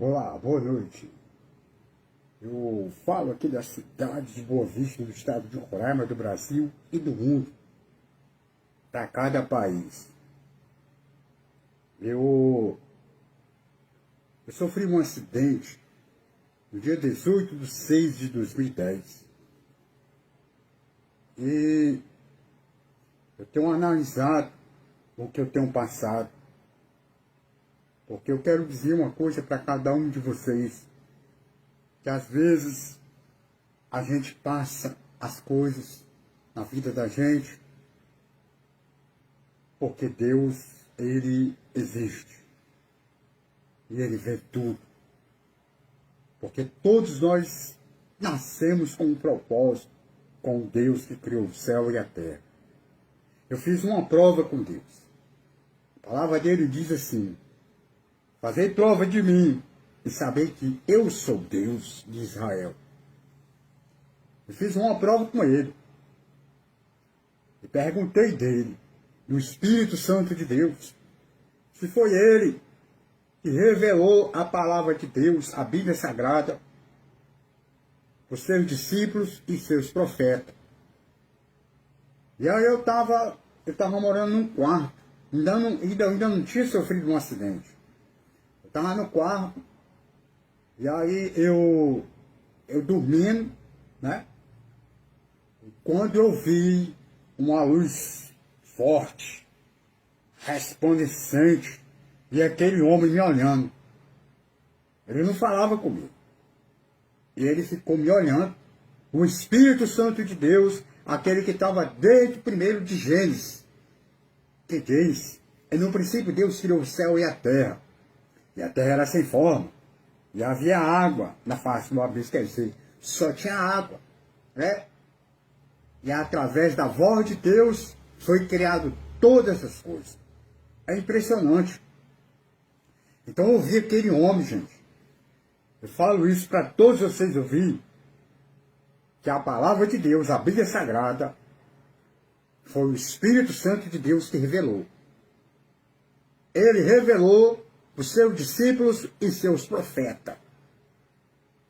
Olá, boa noite. Eu falo aqui da cidade de Boa Vista, do estado de Roraima, do Brasil e do mundo, para cada país. Eu sofri um acidente no dia 18/6/2010 e eu tenho analisado o que eu tenho passado, porque eu quero dizer uma coisa para cada um de vocês, que às vezes a gente passa as coisas na vida da gente porque Deus, Ele existe e Ele vê tudo. Porque todos nós nascemos com um propósito, com Deus que criou o céu e a terra. Eu fiz uma prova com Deus. A palavra dele diz assim: fazei prova de mim e saber que eu sou Deus de Israel. Eu fiz uma prova com ele. E perguntei dele, no Espírito Santo de Deus, se foi ele que revelou a palavra de Deus, a Bíblia Sagrada, os seus discípulos e seus profetas. E aí eu estava morando num quarto, ainda não tinha sofrido um acidente. Eu estava no quarto, e aí eu dormindo, né? E quando eu vi uma luz forte, resplandecente, e aquele homem me olhando. Ele não falava comigo. E ele ficou me olhando. O Espírito Santo de Deus, aquele que estava desde o primeiro de Gênesis, que diz: e no princípio Deus criou o céu e a terra era sem forma, e havia água na face do abismo, quer dizer, só tinha água, né? E através da voz de Deus foi criado todas essas coisas. É impressionante. Então eu ouvi aquele homem, gente. Eu falo isso para todos vocês ouvirem, que a palavra de Deus, a Bíblia Sagrada, foi o Espírito Santo de Deus que revelou. Ele revelou os seus discípulos e seus profetas.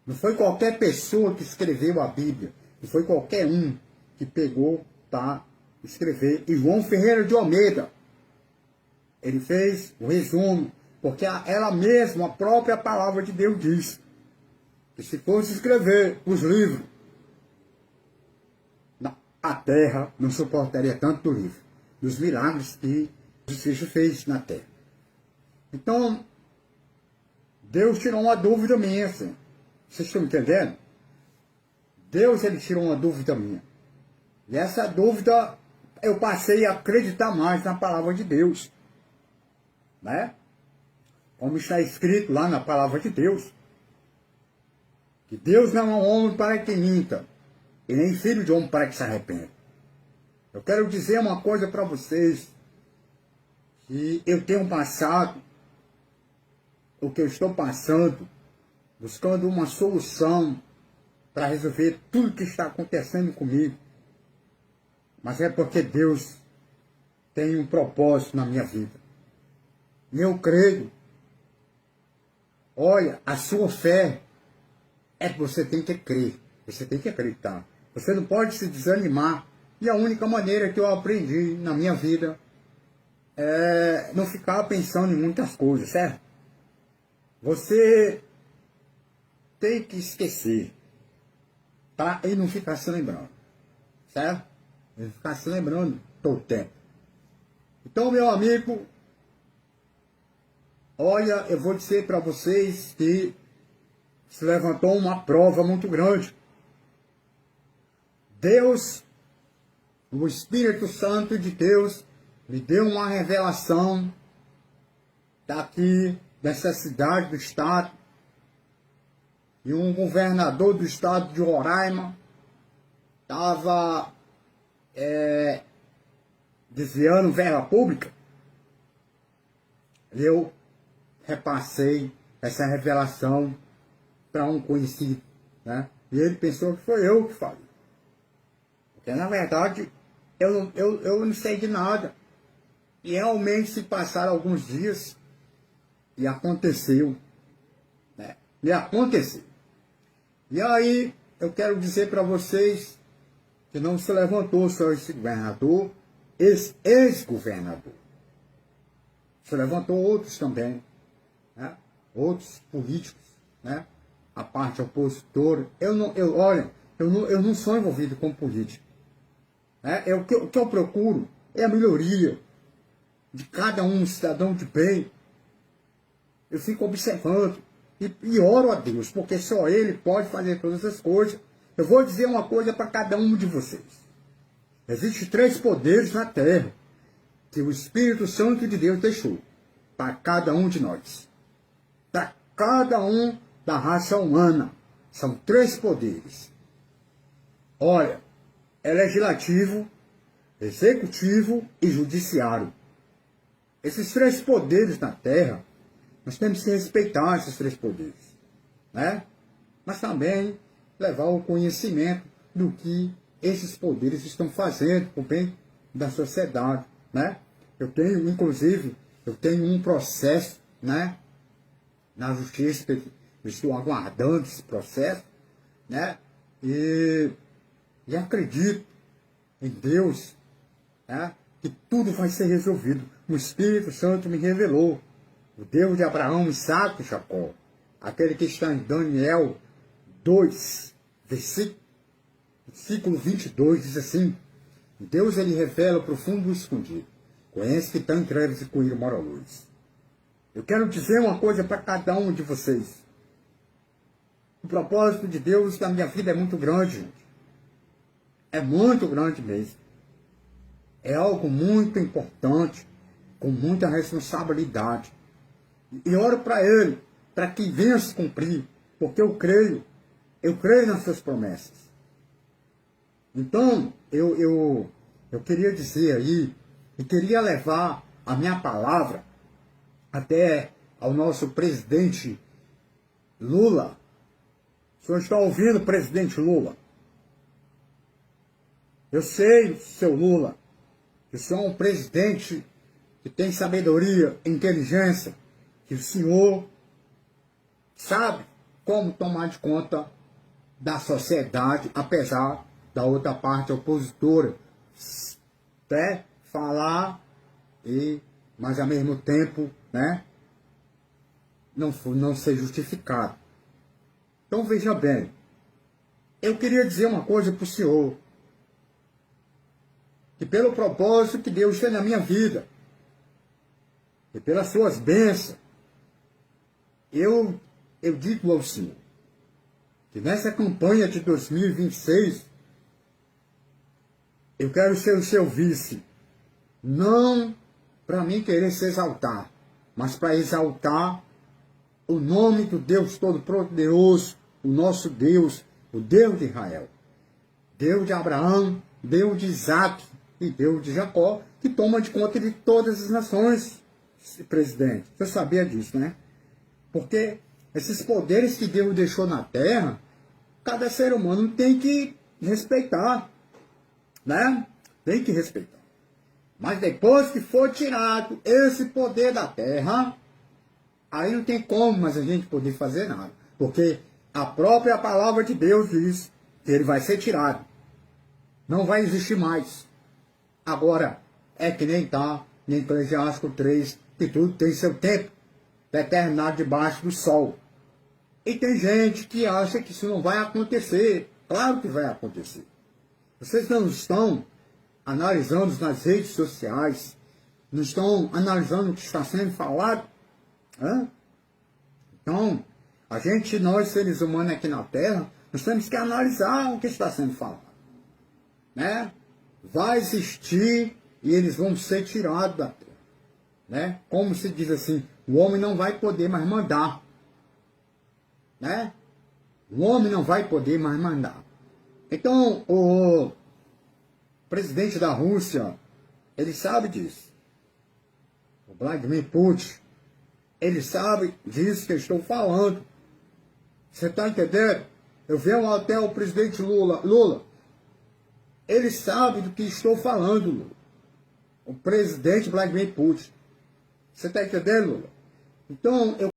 Não foi qualquer pessoa que escreveu a Bíblia. Não foi qualquer um que pegou para escrever. E João Ferreira de Almeida, ele fez o resumo, porque ela mesma, a própria palavra de Deus diz que se fosse escrever os livros, a terra não suportaria tanto do livro, dos milagres que Jesus fez na terra. Então, Deus tirou uma dúvida minha, assim. Vocês estão entendendo? Deus, ele tirou uma dúvida minha. E essa dúvida, eu passei a acreditar mais na palavra de Deus, né? Como está escrito lá na palavra de Deus, que Deus não é um homem para que minta, e nem filho de homem para que se arrependa. Eu quero dizer uma coisa para vocês, que eu tenho passado, o que eu estou passando, buscando uma solução para resolver tudo que está acontecendo comigo. Mas é porque Deus tem um propósito na minha vida. E eu creio. Olha, a sua fé é que você tem que crer. Você tem que acreditar. Você não pode se desanimar. E a única maneira que eu aprendi na minha vida é não ficar pensando em muitas coisas, certo? Você tem que esquecer, tá? E não ficar se lembrando, certo? E ficar se lembrando todo o tempo. Então, meu amigo, olha, eu vou dizer para vocês que se levantou uma prova muito grande. Deus, o Espírito Santo de Deus, me deu uma revelação daqui, dessa cidade, do estado, e um governador do estado de Roraima estava desviando verba pública. Eu repassei essa revelação para um conhecido, né? E ele pensou que foi eu que falei. Porque, na verdade, eu não sei de nada. E realmente se passaram alguns dias e aconteceu, né? me acontecer. E aí, eu quero dizer para vocês que não se levantou só esse governador, esse ex-governador. Se levantou outros também, né? Outros políticos, né? A parte opositora. Eu não sou envolvido com política. Né? O que eu procuro é a melhoria de cada um cidadão de bem. Eu fico observando e oro a Deus, porque só Ele pode fazer todas as coisas. Eu vou dizer uma coisa para cada um de vocês. Existem 3 poderes na terra que o Espírito Santo de Deus deixou para cada um de nós. Para cada um da raça humana. São 3 poderes. Olha, é legislativo, executivo e judiciário. Esses 3 poderes na terra, nós temos que respeitar esses 3 poderes, né? Mas também levar o conhecimento do que esses poderes estão fazendo para o bem da sociedade, né? Inclusive, eu tenho um processo, né, na justiça, eu estou aguardando esse processo, né? E acredito em Deus, né, que tudo vai ser resolvido. O Espírito Santo me revelou. O Deus de Abraão, Isaque e Jacó. Aquele que está em Daniel 2, versículo 22, diz assim: Deus, ele revela o profundo e escondido. Conhece que está em trevas e com ele mora a luz. Eu quero dizer uma coisa para cada um de vocês. O propósito de Deus na minha vida é muito grande, gente. É muito grande mesmo. É algo muito importante, com muita responsabilidade. E oro para Ele, para que venha se cumprir, porque eu creio nas suas promessas. Então, eu queria dizer aí, e queria levar a minha palavra até ao nosso presidente Lula. O senhor está ouvindo, presidente Lula? Eu sei, seu Lula, que o senhor é um presidente que tem sabedoria, inteligência, que o senhor sabe como tomar de conta da sociedade, apesar da outra parte opositora, né, falar, mas ao mesmo tempo, né, não ser justificado. Então veja bem, eu queria dizer uma coisa para o senhor, que pelo propósito que Deus tem na minha vida, e pelas suas bênçãos, eu digo ao senhor, que nessa campanha de 2026, eu quero ser o seu vice, não para mim querer se exaltar, mas para exaltar o nome do Deus Todo-Poderoso, o nosso Deus, o Deus de Israel, Deus de Abraão, Deus de Isaque e Deus de Jacó, que toma de conta de todas as nações, presidente. Você sabia disso, né? Porque esses poderes que Deus deixou na terra, cada ser humano tem que respeitar, né? Tem que respeitar. Mas depois que for tirado esse poder da terra, aí não tem como mais a gente poder fazer nada. Porque a própria palavra de Deus diz que ele vai ser tirado. Não vai existir mais. Agora, é que nem está em Eclesiástico 3, que tudo tem seu tempo determinado debaixo do sol. E tem gente que acha que isso não vai acontecer. Claro que vai acontecer. Vocês não estão analisando nas redes sociais, não estão analisando o que está sendo falado? Hã? Então, nós seres humanos aqui na Terra, nós temos que analisar o que está sendo falado. Né? Vai existir e eles vão ser tirados da Terra. Né? Como se diz assim, o homem não vai poder mais mandar. Né? O homem não vai poder mais mandar. Então, o presidente da Rússia, ele sabe disso. O Vladimir Putin, ele sabe disso que eu estou falando. Você está entendendo? Eu venho até o presidente Lula, ele sabe do que estou falando, Lula. O presidente Vladimir Putin. Você está entendendo, Lula? Então, eu